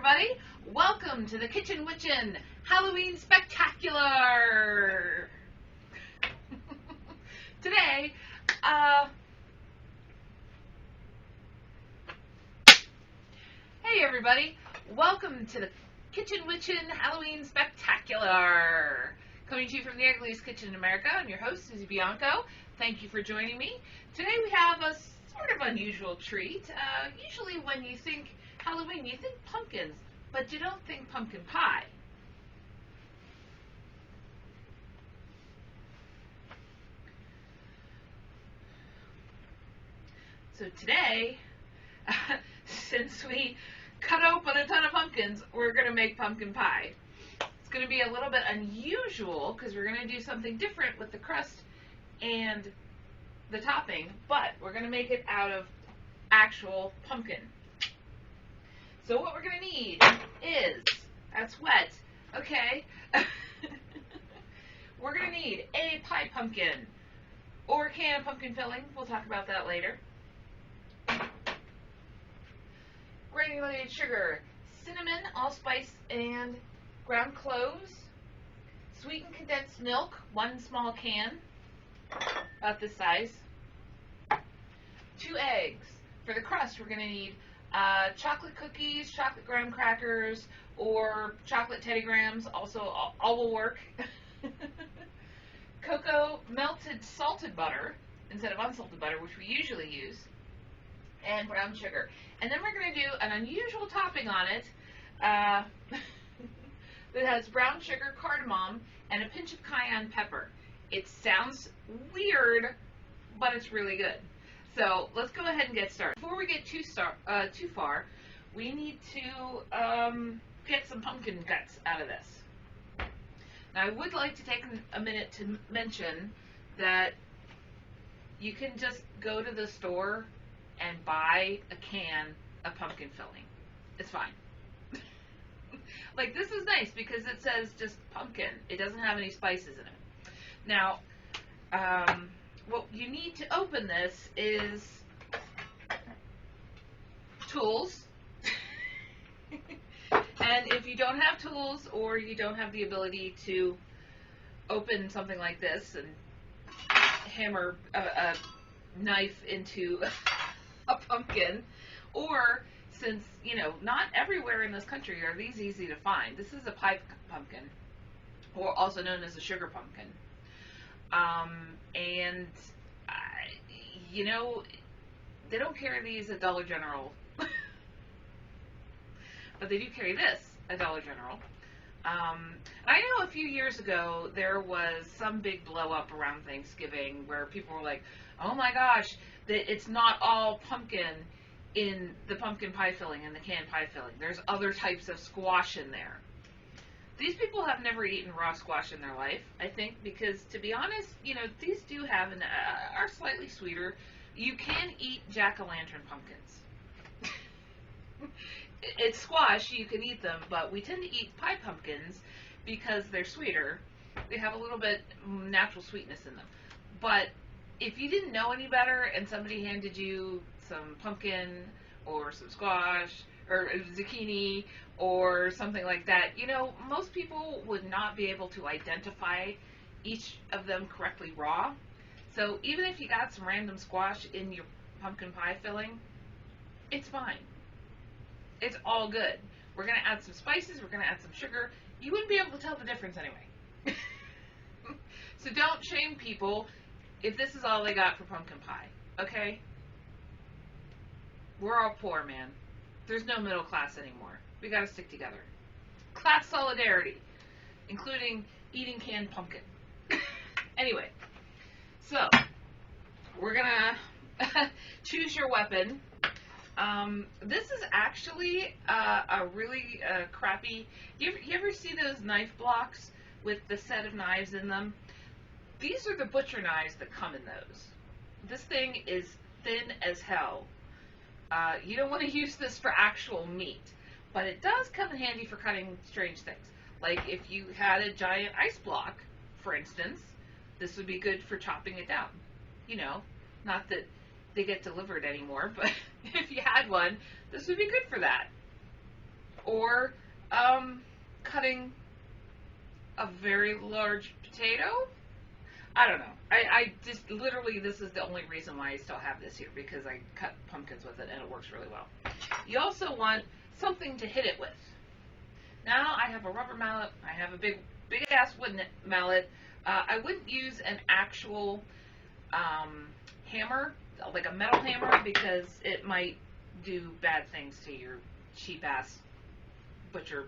everybody. Welcome to the Kitchen Witchin' Halloween Spectacular. Today, hey everybody. Welcome to the Kitchen Witchin' Halloween Spectacular. Coming to you from the ugliest kitchen in America. I'm your host, Susie Bianco. Thank you for joining me. Today we have a sort of unusual treat. Usually when you think Halloween, you think pumpkins, but you don't think pumpkin pie. So today, since we cut open a ton of pumpkins, we're going to make pumpkin pie. It's going to be a little bit unusual because we're going to do something different with the crust and the topping, but we're going to make it out of actual pumpkin. So what we're going to need is, that's wet, okay, we're going to need a pie pumpkin or a can of pumpkin filling. We'll talk about that later. Granulated sugar, cinnamon, allspice, and ground cloves, sweetened condensed milk, 1 small can, about this size, 2 eggs. For the crust, we're going to need chocolate cookies, chocolate graham crackers, or chocolate Teddy Grahams, also all will work. Cocoa, melted salted butter, instead of unsalted butter, which we usually use, and brown sugar. And then we're going to do an unusual topping on it that has brown sugar, cardamom, and a pinch of cayenne pepper. It sounds weird, but it's really good. So let's go ahead and get started. Before we get too far, we need to get some pumpkin guts out of this. Now I would like to take a minute to mention that you can just go to the store and buy a can of pumpkin filling. It's fine. Like, this is nice because it says just pumpkin. It doesn't have any spices in it. Now, what you need to open this is tools. And if you don't have tools or you don't have the ability to open something like this and hammer a knife into a pumpkin, or since, you know, not everywhere in this country are these easy to find. This is a pie pumpkin, or also known as a sugar pumpkin. And, you know, they don't carry these at Dollar General, but they do carry this at Dollar General. I know a few years ago there was some big blow up around Thanksgiving where people were like, oh my gosh, that it's not all pumpkin in the pumpkin pie filling and the canned pie filling. There's other types of squash in there. These people have never eaten raw squash in their life, I think, because, to be honest, you know, these do have are slightly sweeter. You can eat jack-o'-lantern pumpkins. It's squash, you can eat them, but we tend to eat pie pumpkins because they're sweeter. They have a little bit natural sweetness in them. But if you didn't know any better and somebody handed you some pumpkin or some squash or zucchini or something like that, you know, most people would not be able to identify each of them correctly raw. So even if you got some random squash in your pumpkin pie filling, it's fine. It's all good. We're going to add some spices, we're going to add some sugar. You wouldn't be able to tell the difference anyway. So don't shame people if this is all they got for pumpkin pie, okay? We're all poor, man. There's no middle class anymore. We gotta stick together. Class solidarity, including eating canned pumpkin. Anyway, so we're gonna choose your weapon. This is actually a really crappy. You ever see those knife blocks with the set of knives in them? These are the butcher knives that come in those. This thing is thin as hell. You don't want to use this for actual meat, but it does come in handy for cutting strange things. Like if you had a giant ice block, for instance, this would be good for chopping it down. You know, not that they get delivered anymore, but if you had one, this would be good for that. or cutting a very large potato. I don't know. I just literally, this is the only reason why I still have this here, because I cut pumpkins with it and it works really well. You also want something to hit it with. Now I have a rubber mallet. I have a big ass wooden mallet. I wouldn't use an actual hammer, like a metal hammer, because it might do bad things to your cheap ass butcher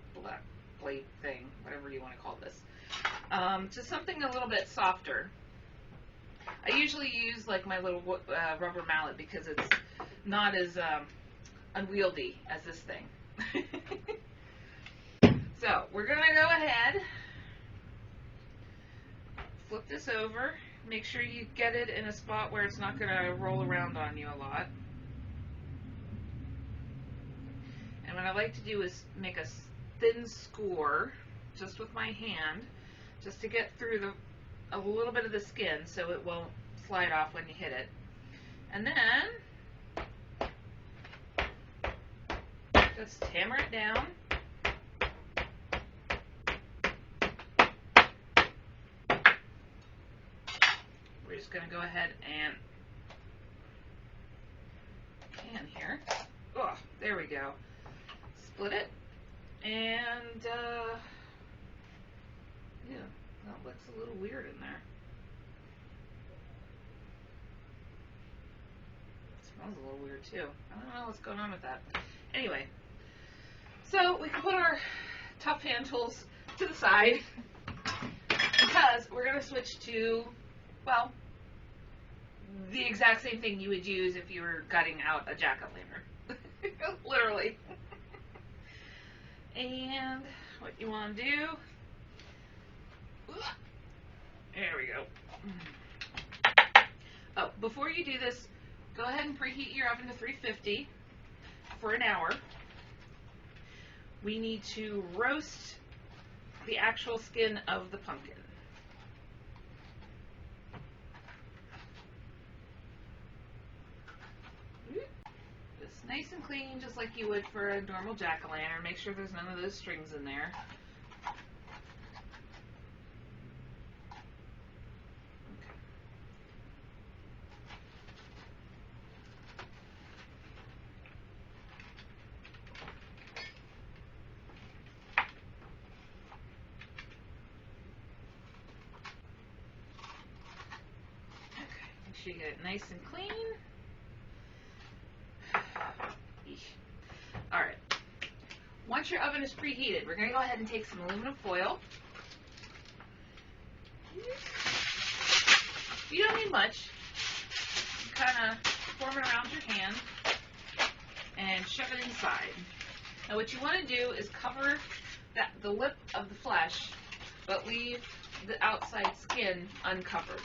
blade thing, whatever you want to call this. To something a little bit softer. I usually use like my little rubber mallet because it's not as unwieldy as this thing. So we're going to go ahead, flip this over, make sure you get it in a spot where it's not going to roll around on you a lot. And what I like to do is make a thin score just with my hand, just to get through a little bit of the skin so it won't slide off when you hit it. And then just hammer it down. We're just going to go ahead and pan here. Oh, there we go. Split it. And yeah, that looks a little weird in there. It smells a little weird too. I don't know what's going on with that. Anyway, so we can put our tough hand tools to the side because we're going to switch to, well, the exact same thing you would use if you were gutting out a jack-o'-lantern. Literally. And what you want to do, there we go. Oh, before you do this, go ahead and preheat your oven to 350 for an hour. We need to roast the actual skin of the pumpkin. It's nice and clean, just like you would for a normal jack-o'-lantern. Make sure there's none of those strings in there. Make sure you get it nice and clean. Alright, once your oven is preheated, we're going to go ahead and take some aluminum foil. You don't need much. You kind of form it around your hand and shove it inside. Now what you want to do is cover the lip of the flesh, but leave the outside skin uncovered.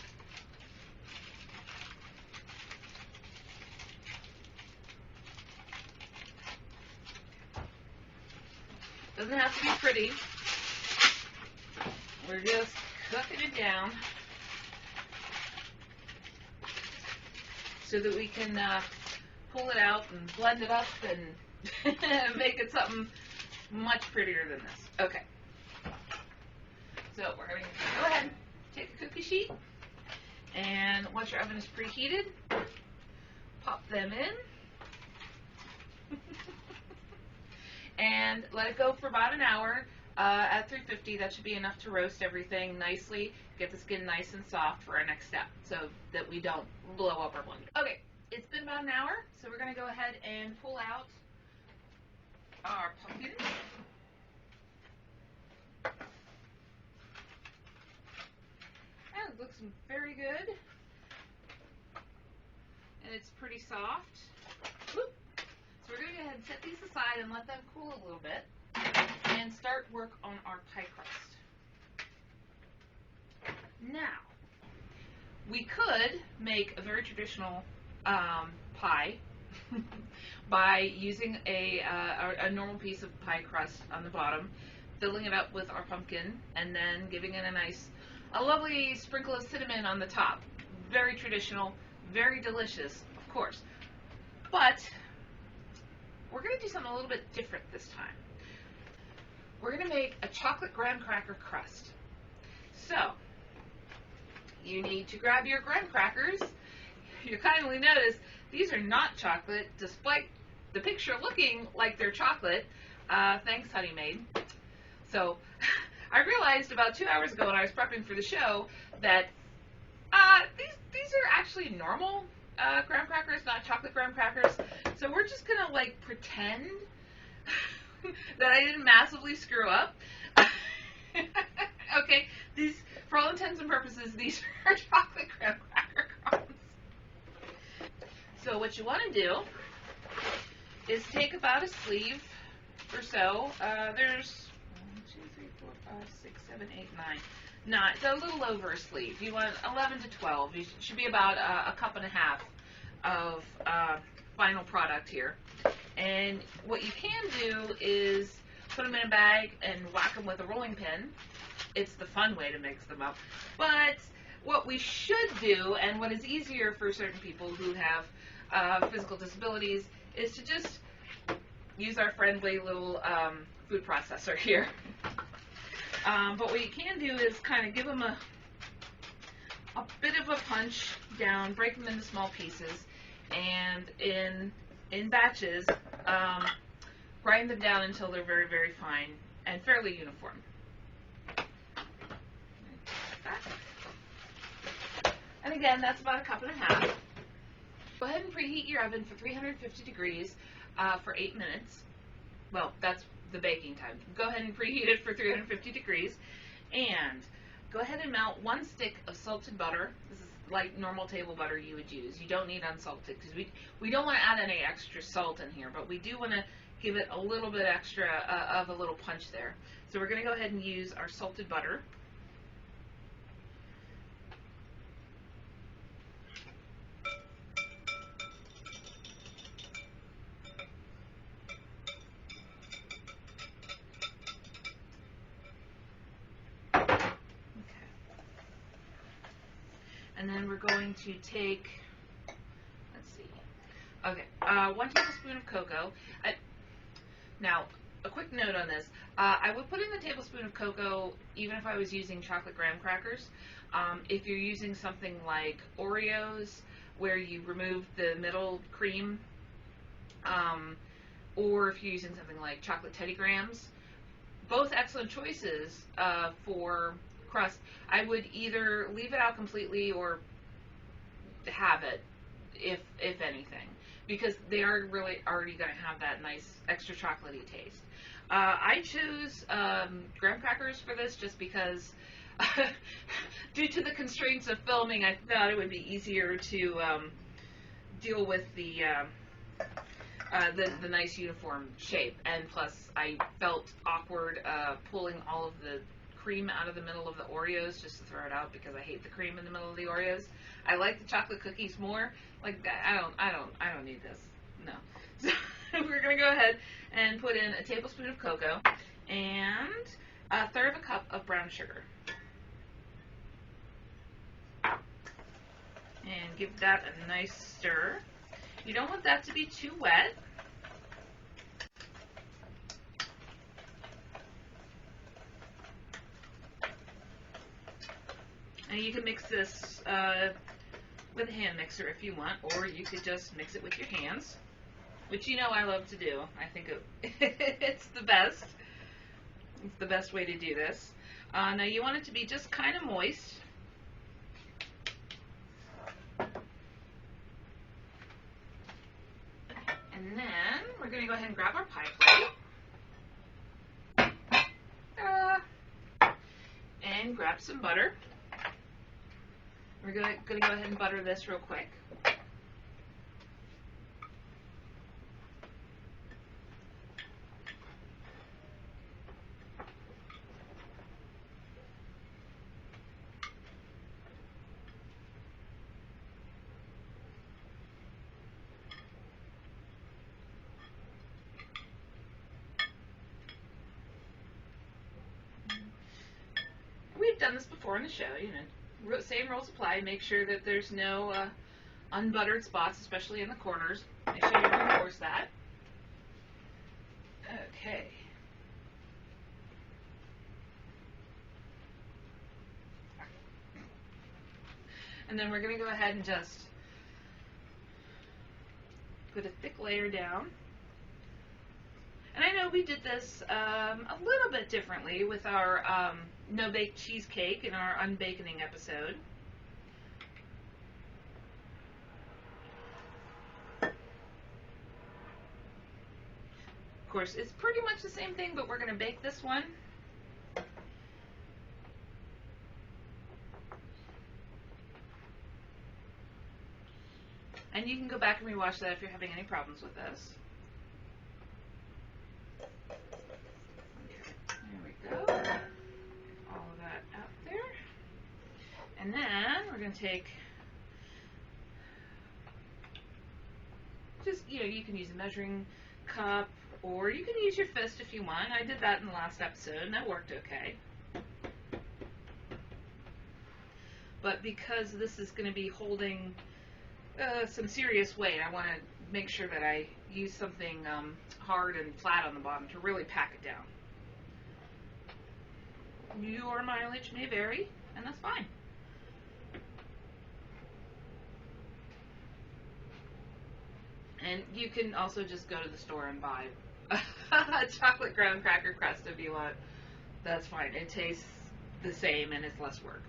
Doesn't have to be pretty. We're just cooking it down so that we can pull it out and blend it up and make it something much prettier than this. Okay. So we're going to go ahead and take a cookie sheet, and once your oven is preheated, pop them in. And let it go for about an hour at 350. That should be enough to roast everything nicely, get the skin nice and soft for our next step so that we don't blow up our blender. Okay, it's been about an hour, so we're going to go ahead and pull out our pumpkin. And it looks very good. And it's pretty soft. Whoop. So we're going to go ahead and set these aside and let them cool a little bit and start work on our pie crust. Now, we could make a very traditional pie by using a normal piece of pie crust on the bottom, filling it up with our pumpkin, and then giving it a lovely sprinkle of cinnamon on the top. Very traditional, very delicious, of course. But we're going to do something a little bit different this time. we're going to make a chocolate graham cracker crust. So, you need to grab your graham crackers. You kindly notice these are not chocolate, despite the picture looking like they're chocolate. Thanks, Honey Maid. So, I realized about 2 hours ago when I was prepping for the show that these are actually normal graham crackers, not chocolate graham crackers. So we're just gonna like pretend that I didn't massively screw up. Okay, these, for all intents and purposes, these are chocolate graham cracker crumbs. So what you want to do is take about a sleeve or so. There's 1, 2, 3, 4, 5, 6, 7, 8, 9. It's a little over a sleeve. You want 11 to 12. You should be about a cup and a half of final product here. And what you can do is put them in a bag and whack them with a rolling pin. It's the fun way to mix them up. But what we should do, and what is easier for certain people who have physical disabilities, is to just use our friendly little food processor here. But what you can do is kind of give them a bit of a punch down, break them into small pieces, and in batches, grind them down until they're very, very fine and fairly uniform. And again, that's about a cup and a half. Go ahead and preheat your oven for 350 degrees for 8 minutes. Well, that's the baking time. Go ahead and preheat it for 350 degrees. And go ahead and melt 1 stick of salted butter. This is like normal table butter you would use. You don't need unsalted because we don't want to add any extra salt in here, but we do want to give it a little bit extra of a little punch there. So we're going to go ahead and use our salted butter. And then we're going to take, let's see, okay, 1 tablespoon of cocoa. Now, a quick note on this. I would put in a tablespoon of cocoa even if I was using chocolate graham crackers. If you're using something like Oreos, where you remove the middle cream, or if you're using something like chocolate Teddy Grahams, both excellent choices for crust. I would either leave it out completely or have it, if anything, because they are really already going to have that nice extra chocolatey taste. I choose graham crackers for this just because due to the constraints of filming, I thought it would be easier to deal with the nice uniform shape, and plus I felt awkward pulling all of the cream out of the middle of the Oreos just to throw it out because I hate the cream in the middle of the Oreos. I like the chocolate cookies more. Like I don't need this. No. So we're gonna go ahead and put in a tablespoon of cocoa and 1/3 of a cup of brown sugar. And give that a nice stir. You don't want that to be too wet. And you can mix this with a hand mixer if you want, or you could just mix it with your hands, which you know I love to do. I think it's the best. It's the best way to do this. Now you want it to be just kind of moist. And then we're going to go ahead and grab our pie plate. And grab some butter. We're going to go ahead and butter this real quick. We've done this before on the show, you know. Same rules apply. Make sure that there's no unbuttered spots, especially in the corners. Make sure you reinforce that. Okay. And then we're going to go ahead and just put a thick layer down. And I know we did this a little bit differently with our no-bake cheesecake in our unbaconing episode. Of course, it's pretty much the same thing, but we're going to bake this one. And you can go back and rewatch that if you're having any problems with this. There we go. All of that out there. And then we're going to take, just, you can use a measuring cup, or you can use your fist if you want. I did that in the last episode, and that worked okay. But because this is going to be holding some serious weight, I want to make sure that I use something hard and flat on the bottom to really pack it down. Your mileage may vary, and that's fine. And you can also just go to the store and buy a chocolate graham cracker crust if you want. That's fine. It tastes the same and it's less work.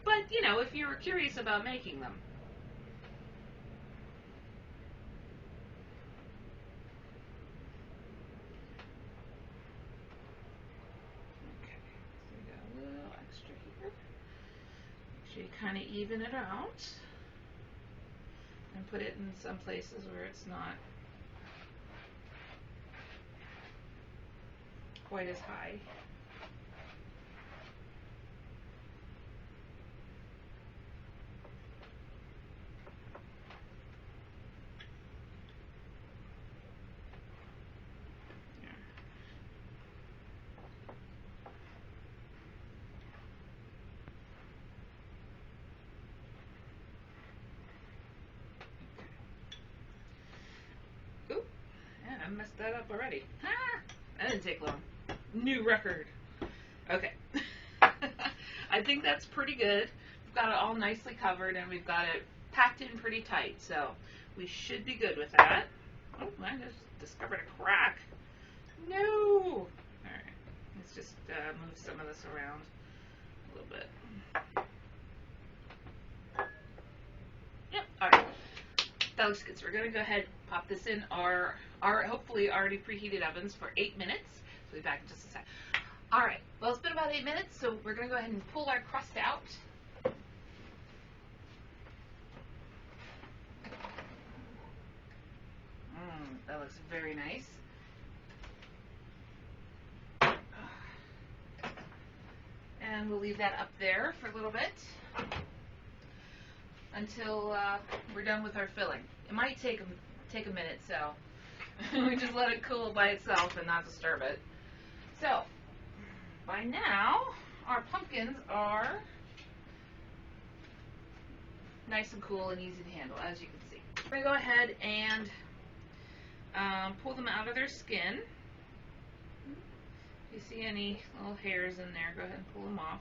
But, if you were curious about making them. Okay, so we got a little extra here. Make sure you kind of even it out. And put it in some places where it's not quite as high. I messed that up already. Ah, that didn't take long. New record. Okay. I think that's pretty good. We've got it all nicely covered and we've got it packed in pretty tight, so we should be good with that. Oh, I just discovered a crack. No! Alright, let's just move some of this around a little bit. Yep, alright. That looks good. So we're going to go ahead and pop this in our hopefully already preheated ovens for 8 minutes. So we'll be back in just a sec. Alright, well, it's been about 8 minutes, so we're going to go ahead and pull our crust out. That looks very nice. And we'll leave that up there for a little bit until we're done with our filling. It might take a minute, so we just let it cool by itself and not disturb it. So, by now, our pumpkins are nice and cool and easy to handle, as you can see. We're going to go ahead and pull them out of their skin. If you see any little hairs in there, go ahead and pull them off.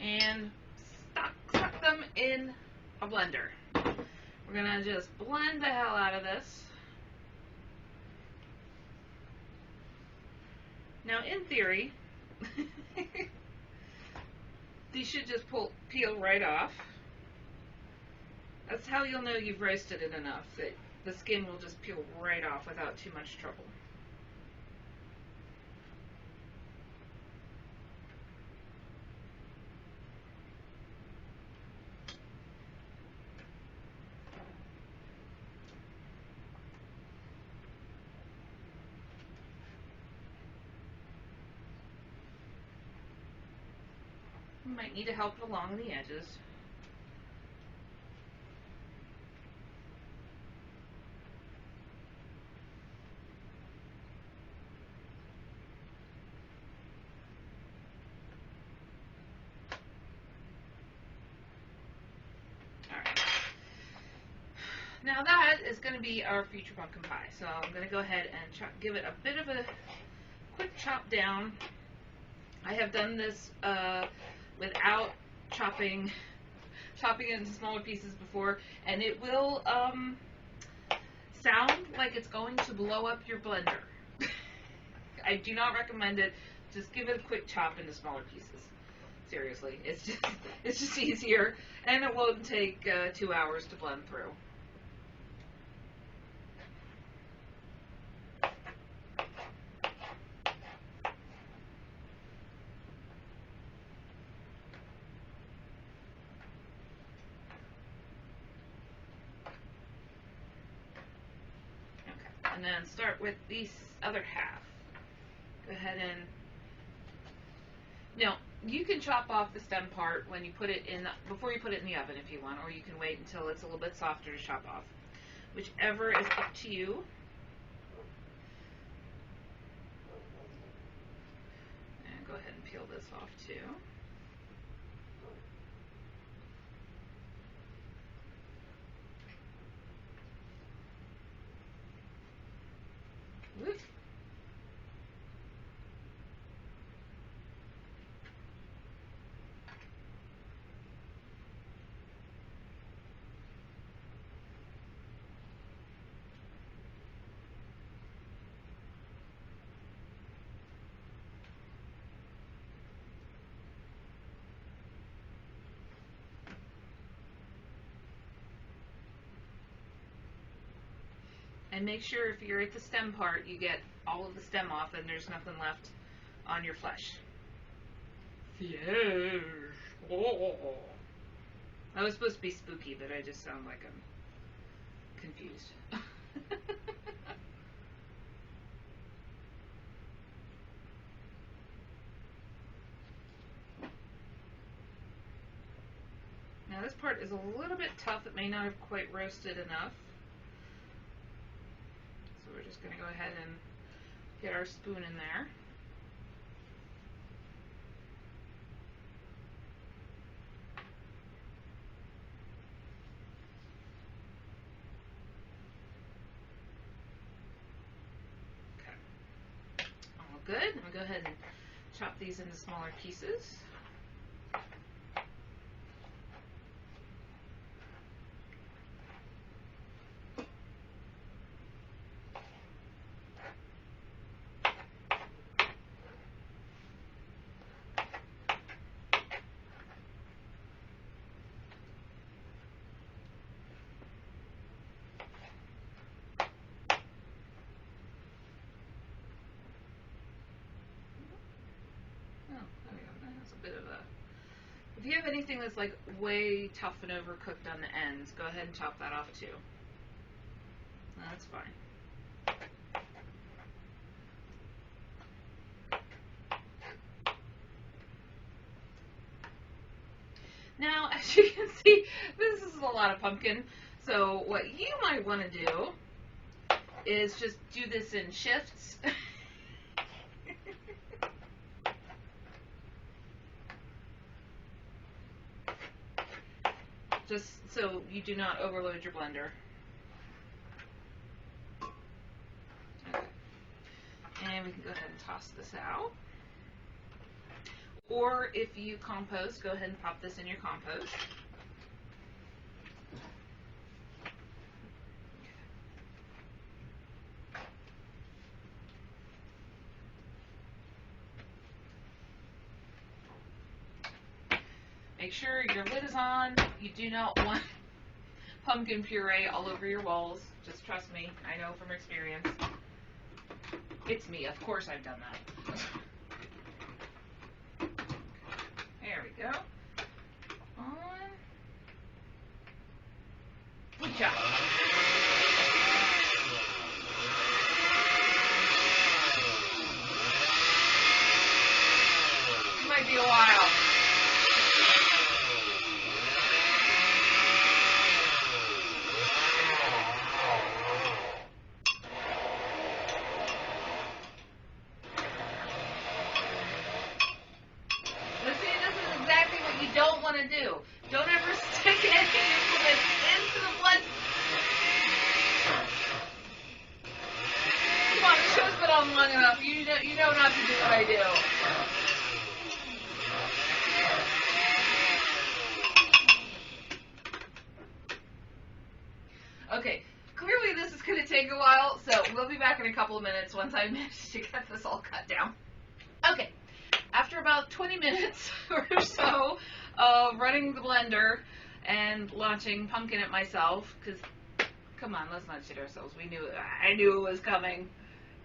And stuck them in a blender. We're going to just blend the hell out of this. Now, in theory, these should just peel right off. That's how you'll know you've roasted it enough, that the skin will just peel right off without too much trouble. You might need to help it along the edges. Alright. Now that is going to be our future pumpkin pie. So I'm going to go ahead and give it a bit of a quick chop down. I have done this without chopping it into smaller pieces before, and it will sound like it's going to blow up your blender. I do not recommend it. Just give it a quick chop into smaller pieces. Seriously, it's just easier, and it won't take 2 hours to blend through. Okay, and then start with the other half. Go ahead and now you can chop off the stem part when you put it in before you put it in the oven if you want, or you can wait until it's a little bit softer to chop off. Whichever is up to you. And go ahead and peel this off too. Whoop. And make sure if you're at the stem part, you get all of the stem off and there's nothing left on your flesh. Yes. Oh. That was supposed to be spooky, but I just sound like I'm confused. Now this part is a little bit tough. It may not have quite roasted enough. So we're just going to go ahead and get our spoon in there. Okay. All good. I'm going to go ahead and chop these into smaller pieces. If you have anything that's like way tough and overcooked on the ends, go ahead and chop that off too. That's fine. Now, as you can see, this is a lot of pumpkin. So what you might want to do is just do this in shifts. Just so you do not overload your blender. Okay. And we can go ahead and toss this out. Or if you compost, go ahead and pop this in your compost. Make sure your lid is on. You do not want pumpkin puree all over your walls. Just trust me. I know from experience. It's me. Of course I've done that. There we go. On. Good job. It might be a while. Do. Don't ever stick any implements into the blood. Come on, the show's been on long enough. You know not to do what I do. Okay, clearly this is going to take a while, so we'll be back in a couple of minutes once I manage to get this all cut down. Okay, after about 20 minutes or so of running the blender and launching pumpkin at myself, because, come on, let's not shit ourselves. I knew it was coming.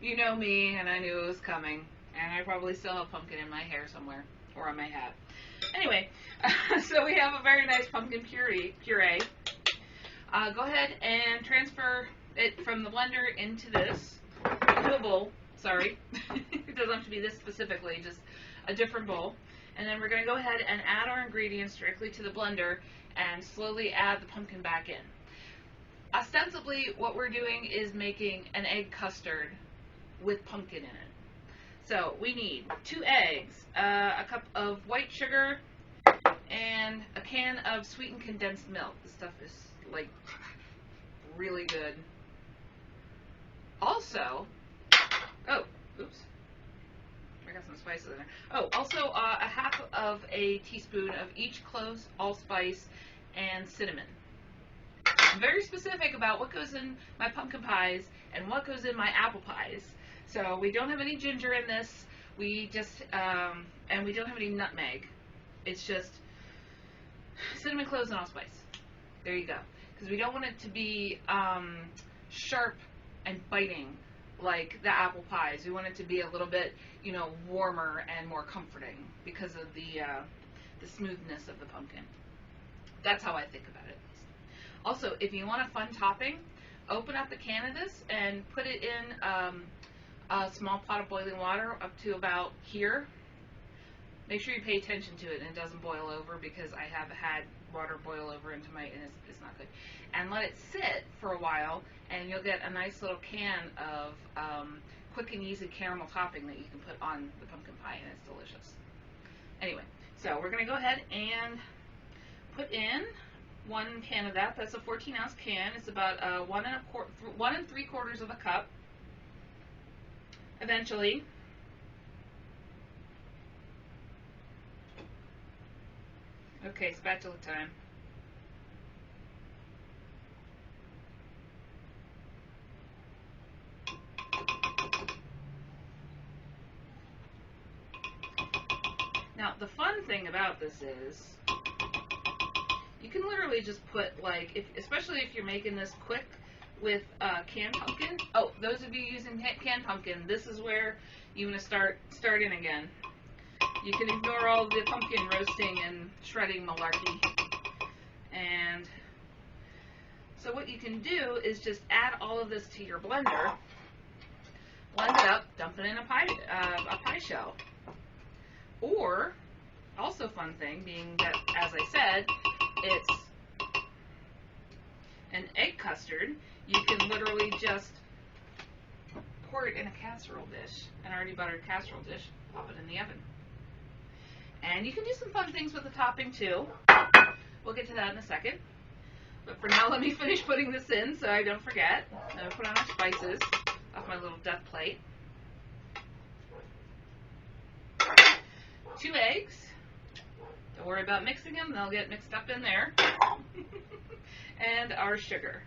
You know me, and I knew it was coming. And I probably still have pumpkin in my hair somewhere, or on my hat. Anyway, so we have a very nice pumpkin puree. Go ahead and transfer it from the blender into a bowl. Sorry, it doesn't have to be this specifically, just a different bowl. And then we're going to go ahead and add our ingredients directly to the blender and slowly add the pumpkin back in. Ostensibly, what we're doing is making an egg custard with pumpkin in it. So we need 2 eggs, a cup of white sugar, and a can of sweetened condensed milk. This stuff is like really good. Also, oh, oops, I got some spices in there. Oh, also a half of a teaspoon of each clove, allspice, and cinnamon. I'm very specific about what goes in my pumpkin pies and what goes in my apple pies. So we don't have any ginger in this. We just, and we don't have any nutmeg. It's just cinnamon, cloves, and allspice. There you go. Because we don't want it to be sharp and biting like the apple pies. We want it to be a little bit, you know, warmer and more comforting because of the smoothness of the pumpkin. That's how I think about it. Also, if you want a fun topping, open up the can of this and put it in a small pot of boiling water up to about here. Make sure you pay attention to it and it doesn't boil over, because I have had water boil over into my, and it's not good. And let it sit for a while, and you'll get a nice little can of quick and easy caramel topping that you can put on the pumpkin pie, and it's delicious. Anyway, so we're going to go ahead and put in 1 can of that. That's a 14-ounce can. It's about 1 3/4 of a cup. Eventually, okay, spatula time. Now, the fun thing about this is you can literally just put, like, especially if you're making this quick with canned pumpkin. Oh, those of you using canned pumpkin, this is where you want to start in again. You can ignore all the pumpkin roasting and shredding malarkey. And so what you can do is just add all of this to your blender, blend it up, dump it in a pie shell. Or, also fun thing, being that, as I said, it's an egg custard, you can literally just pour it in a casserole dish, an already buttered casserole dish, pop it in the oven. And you can do some fun things with the topping too. We'll get to that in a second. But for now, let me finish putting this in so I don't forget. I'm going to put on our spices off my little death plate. 2 eggs. Don't worry about mixing them, they'll get mixed up in there. And our sugar.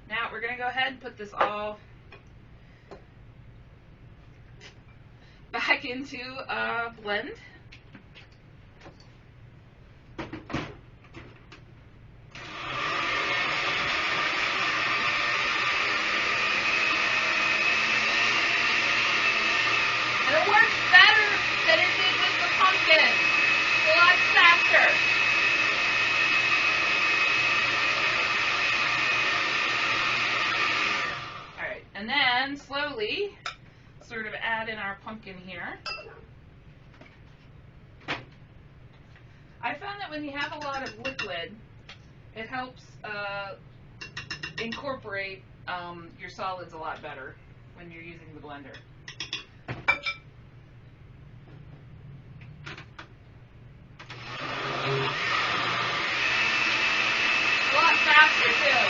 Now we're going to go ahead and put this all back into a blend. And it works better than it did with the pumpkin. A lot faster. Alright, and then slowly sort of add in our pumpkin here. I found that when you have a lot of liquid, it helps incorporate your solids a lot better when you're using the blender. A lot faster too.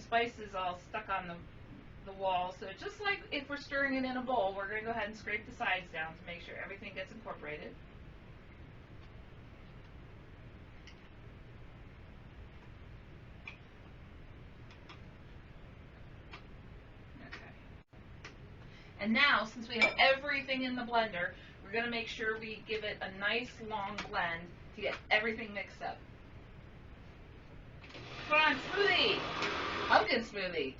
spice is all stuck on the wall. So just like if we're stirring it in a bowl, we're going to go ahead and scrape the sides down to make sure everything gets incorporated. And now, since we have everything in the blender, we're going to make sure we give it a nice long blend to get everything mixed up. Come on, smoothie! Pumpkin smoothie.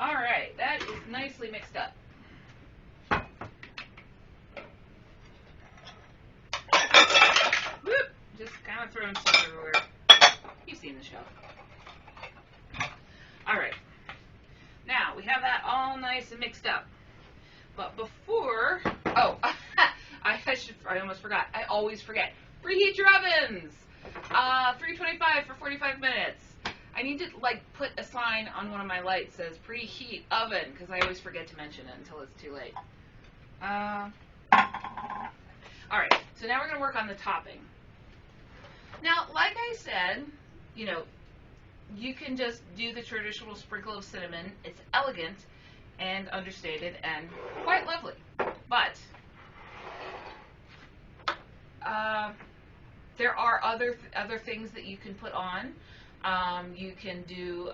Alright, that is nicely mixed up. Whoop! Just kind of throwing stuff everywhere. You've seen the show. Alright. Now, we have that all nice and mixed up. But before... Oh, I almost forgot. I always forget. Preheat your ovens! 325 for 45 minutes. I need to put a sign on one of my lights that says preheat oven, because I always forget to mention it until it's too late. Alright, so now we're going to work on the topping. Now, like I said, you can just do the traditional sprinkle of cinnamon. It's elegant and understated and quite lovely. But there are other things that you can put on. You can do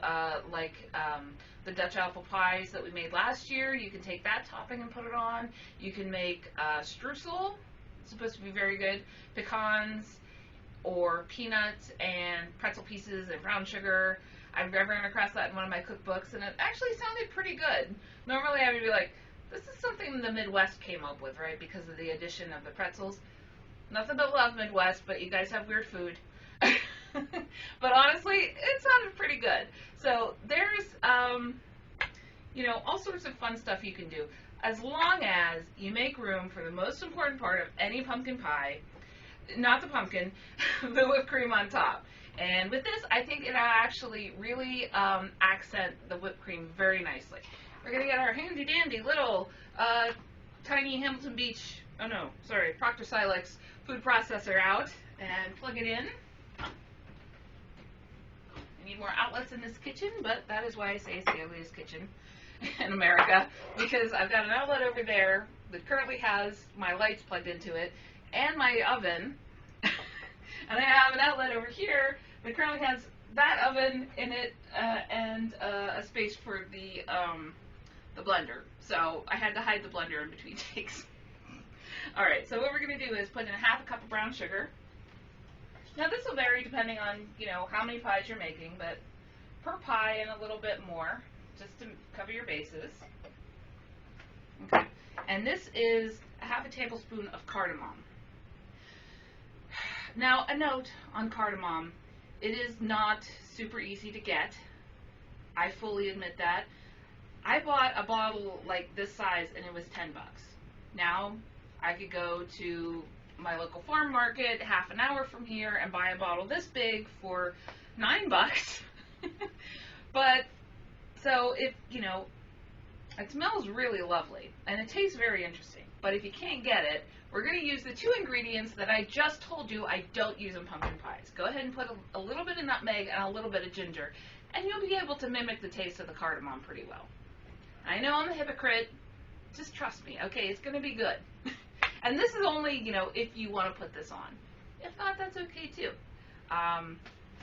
the Dutch apple pies that we made last year. You can take that topping and put it on. You can make streusel. It's supposed to be very good. Pecans or peanuts and pretzel pieces and brown sugar. I've run across that in one of my cookbooks, and it actually sounded pretty good. Normally I would be like, this is something the Midwest came up with, right, because of the addition of the pretzels. Nothing but love, Midwest, but you guys have weird food. But honestly, it sounded pretty good. So there's, all sorts of fun stuff you can do, as long as you make room for the most important part of any pumpkin pie, not the pumpkin, the whipped cream on top. And with this, I think it'll actually really accent the whipped cream very nicely. We're going to get our handy-dandy little tiny Hamilton Beach, Proctor Silex food processor out and plug it in. I need more outlets in this kitchen, but that is why I say it's the ugliest kitchen in America, because I've got an outlet over there that currently has my lights plugged into it and my oven, and I have an outlet over here that currently has that oven in it and a space for the blender. So I had to hide the blender in between takes. Alright, so what we're going to do is put in half a cup of brown sugar. Now this will vary depending on, how many pies you're making, but per pie and a little bit more, just to cover your bases. Okay, and this is a half a tablespoon of cardamom. Now, a note on cardamom, it is not super easy to get. I fully admit that. I bought a bottle like this size and it was $10. Now, I could go to my local farm market half an hour from here and buy a bottle this big for $9. But, so if, it smells really lovely and it tastes very interesting. But if you can't get it, we're going to use the two ingredients that I just told you I don't use in pumpkin pies. Go ahead and put a little bit of nutmeg and a little bit of ginger, and you'll be able to mimic the taste of the cardamom pretty well. I know I'm a hypocrite. Just trust me, okay? It's going to be good. And this is only, if you want to put this on. If not, that's okay too.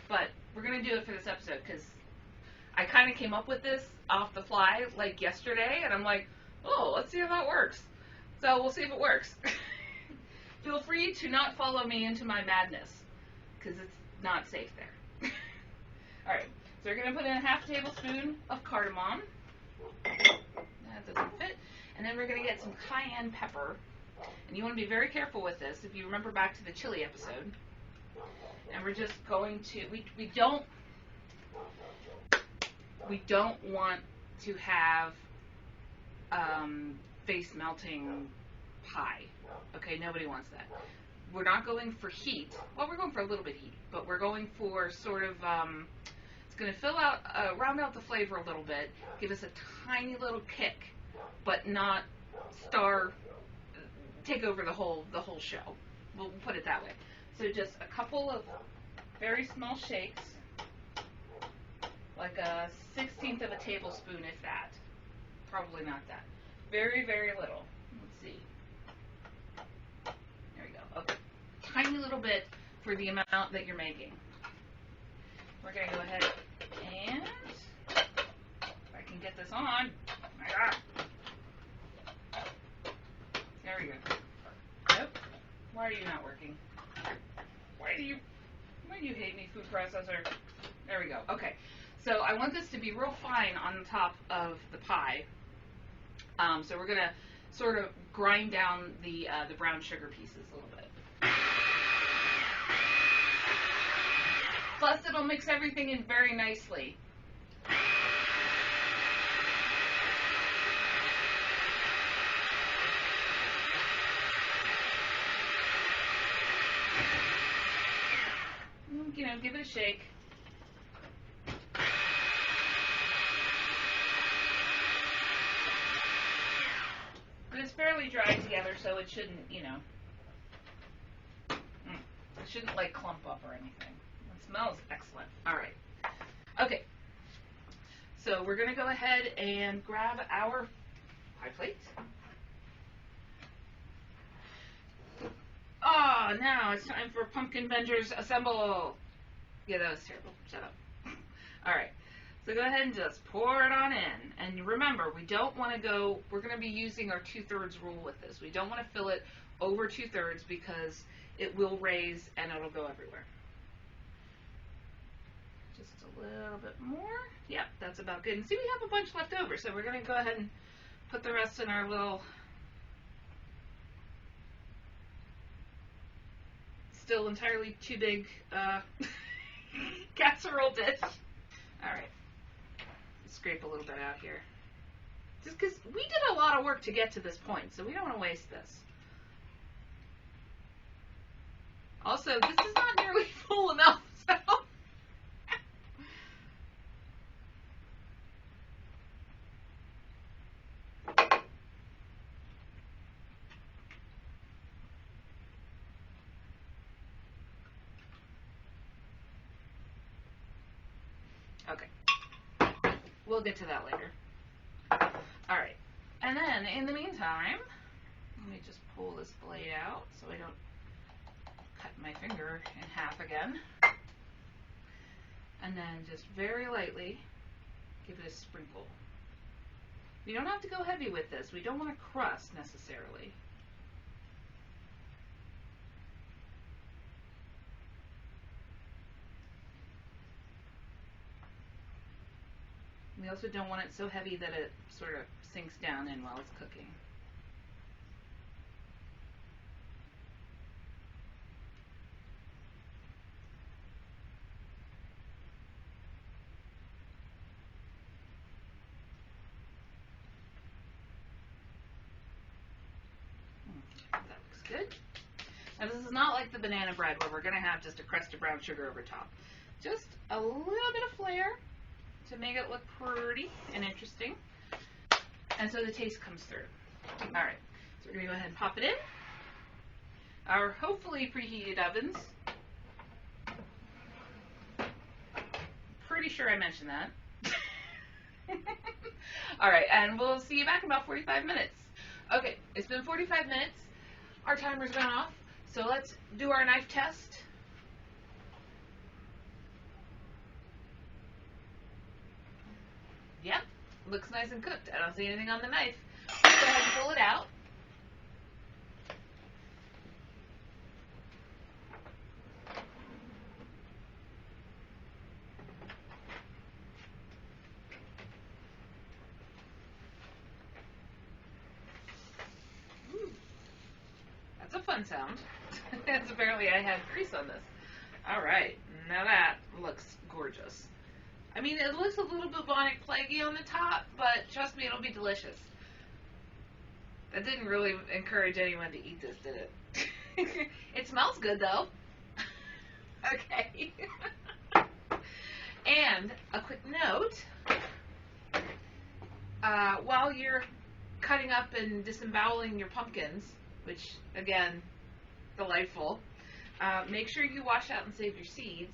But we're going to do it for this episode because I kind of came up with this off the fly, like yesterday, and I'm like, Oh, let's see how that works. So we'll see if it works. Feel free to not follow me into my madness, because it's not safe there. Alright, so we're going to put in a half tablespoon of cardamom. That doesn't fit. And then we're going to get some cayenne pepper. And you want to be very careful with this, if you remember back to the chili episode. And we're just going to, we don't want to have face melting pie. Okay, nobody wants that. We're not going for heat. Well, we're going for a little bit heat, but we're going for sort of, it's going to fill out, round out the flavor a little bit, give us a tiny little kick, but not take over the whole show. We'll put it that way. So just a couple of very small shakes, like a 1/16 of a tablespoon, if that. Probably not that. Very, very little. Let's see. There we go. Okay. Tiny little bit for the amount that you're making. We're going to go ahead and, if I can get this on. My God. There we go. Nope. Why are you not working? Why do you hate me, food processor? There we go. Okay. So I want this to be real fine on the top of the pie. So we're going to sort of grind down the brown sugar pieces a little bit. Plus, it'll mix everything in very nicely. You know, give it a shake. But it's fairly dry together, so it shouldn't, you know, it shouldn't like clump up or anything. It smells excellent. All right. Okay. So we're going to go ahead and grab our pie plate. Oh, now it's time for Pumpkin Vengers Assemble. Yeah, that was terrible. Shut up. All right. So go ahead and just pour it on in. And remember, we don't want to go, we're going to be using our 2/3 rule with this. We don't want to fill it over 2/3 because it will raise and it'll go everywhere. Just a little bit more. Yep, that's about good. And see, we have a bunch left over, so we're going to go ahead and put the rest in our little, still entirely too big casserole dish. All right. Scrape a little bit out here. Just because we did a lot of work to get to this point, so we don't want to waste this. Also, this is not nearly full enough, so. Okay. We'll get to that later. Alright. And then, in the meantime, let me just pull this blade out so I don't cut my finger in half again. And then just very lightly give it a sprinkle. You don't have to go heavy with this. We don't want to crust necessarily. We also don't want it so heavy that it sort of sinks down in while it's cooking. That looks good. Now this is not like the banana bread where we're going to have just a crust of brown sugar over top. Just a little bit of flair to make it look pretty and interesting. And so the taste comes through. Alright, so we're going to go ahead and pop it in. Our hopefully preheated ovens. Pretty sure I mentioned that. Alright, and we'll see you back in about 45 minutes. Okay, it's been 45 minutes. Our timer's gone off. So let's do our knife test. Yep, looks nice and cooked. I don't see anything on the knife. pull it out. That's a fun sound. It's apparently I had grease on this. Alright, now that looks gorgeous. I mean, it looks a little bubonic plaguey on the top, but trust me, it'll be delicious. That didn't really encourage anyone to eat this, did it? It smells good, though. Okay. And a quick note, while you're cutting up and disemboweling your pumpkins, which, again, delightful, make sure you wash out and save your seeds.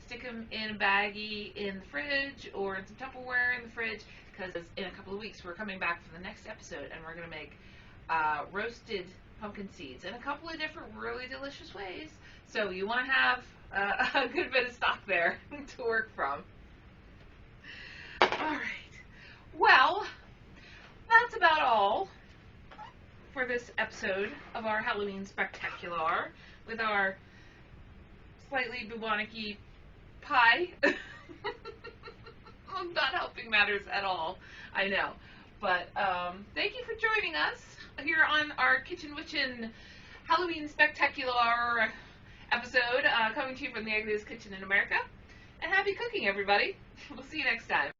Stick them in a baggie in the fridge or in some Tupperware in the fridge, because in a couple of weeks we're coming back for the next episode and we're going to make roasted pumpkin seeds in a couple of different really delicious ways. So you want to have a good bit of stock there to work from. Alright, well, that's about all for this episode of our Halloween Spectacular with our slightly bubonic-y pie. Not helping matters at all, I know. But thank you for joining us here on our Kitchen Witchin' Halloween Spectacular episode, coming to you from the ugliest kitchen in America. And happy cooking, everybody. We'll see you next time.